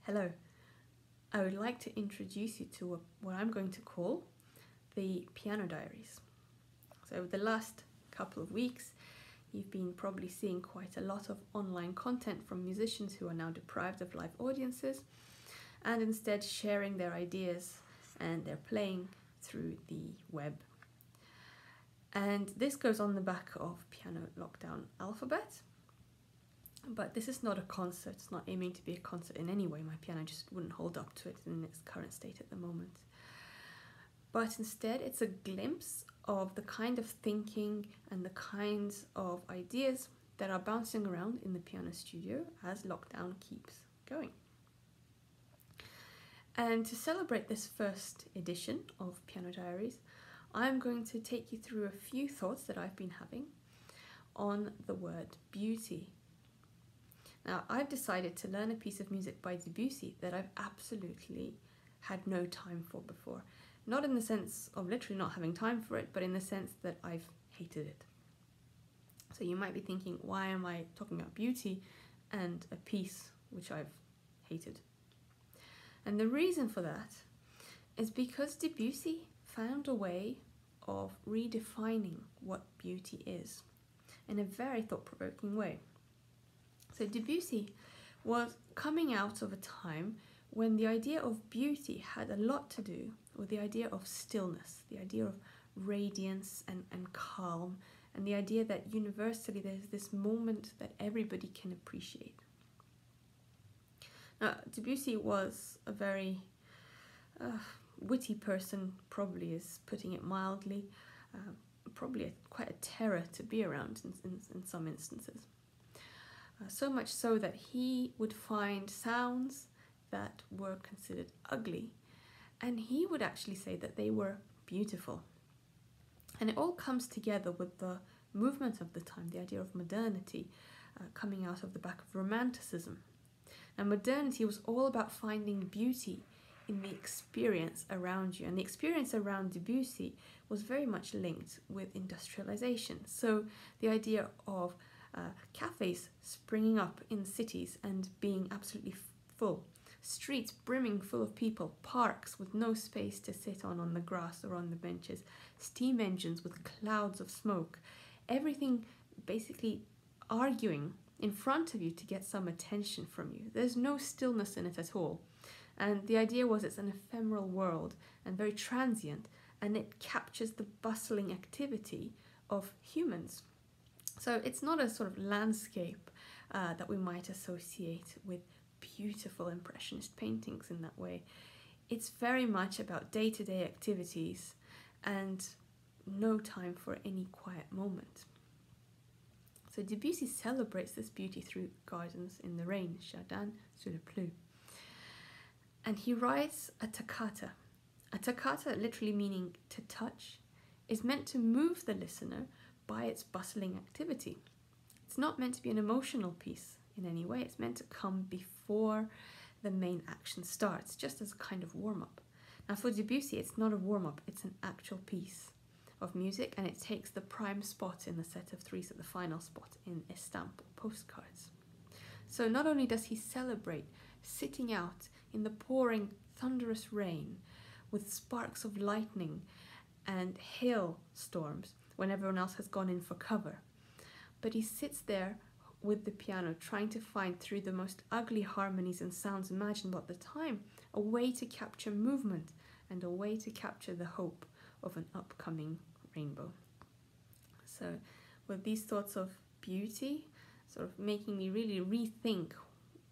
Hello, I would like to introduce you to what I'm going to call the Piano Diaries. So over the last couple of weeks, you've been probably seeing quite a lot of online content from musicians who are now deprived of live audiences and instead sharing their ideas and their playing through the web. And this goes on the back of Piano Lockdown Alphabet. But this is not a concert, it's not aiming to be a concert in any way. My piano just wouldn't hold up to it in its current state at the moment. But instead, it's a glimpse of the kind of thinking and the kinds of ideas that are bouncing around in the piano studio as lockdown keeps going. And to celebrate this first edition of Piano Diaries, I'm going to take you through a few thoughts that I've been having on the word beauty. Now, I've decided to learn a piece of music by Debussy that I've absolutely had no time for before. Not in the sense of literally not having time for it, but in the sense that I've hated it. So you might be thinking, why am I talking about beauty and a piece which I've hated? And the reason for that is because Debussy found a way of redefining what beauty is in a very thought-provoking way. So Debussy was coming out of a time when the idea of beauty had a lot to do with the idea of stillness, the idea of radiance and calm, and the idea that universally there's this moment that everybody can appreciate. Now, Debussy was a very witty person, probably is putting it mildly, probably quite a terror to be around in some instances. So much so that he would find sounds that were considered ugly, and he would actually say that they were beautiful. And it all comes together with the movement of the time, the idea of modernity coming out of the back of Romanticism. And modernity was all about finding beauty in the experience around you, and the experience around Debussy was very much linked with industrialization. So the idea of cafes springing up in cities and being absolutely full, streets brimming full of people, parks with no space to sit on the grass or on the benches, steam engines with clouds of smoke, everything basically arguing in front of you to get some attention from you. There's no stillness in it at all. And the idea was it's an ephemeral world and very transient, and it captures the bustling activity of humans. So it's not a sort of landscape that we might associate with beautiful impressionist paintings in that way. It's very much about day-to-day activities and no time for any quiet moment. So Debussy celebrates this beauty through Gardens in the Rain, Jardins sous pluie. And he writes a toccata. A toccata, literally meaning to touch, is meant to move the listener by its bustling activity. It's not meant to be an emotional piece in any way. It's meant to come before the main action starts, just as a kind of warm-up. Now for Debussy, it's not a warm-up, it's an actual piece of music, and it takes the prime spot in the set of three, so the final spot in estampe postcards. So not only does he celebrate sitting out in the pouring thunderous rain with sparks of lightning and hailstorms when everyone else has gone in for cover, but he sits there with the piano trying to find, through the most ugly harmonies and sounds imaginable at the time, a way to capture movement and a way to capture the hope of an upcoming rainbow. So with these thoughts of beauty sort of making me really rethink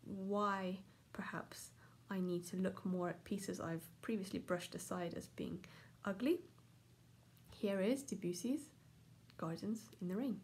why perhaps I need to look more at pieces I've previously brushed aside as being ugly, here is Debussy's Gardens in the Rain.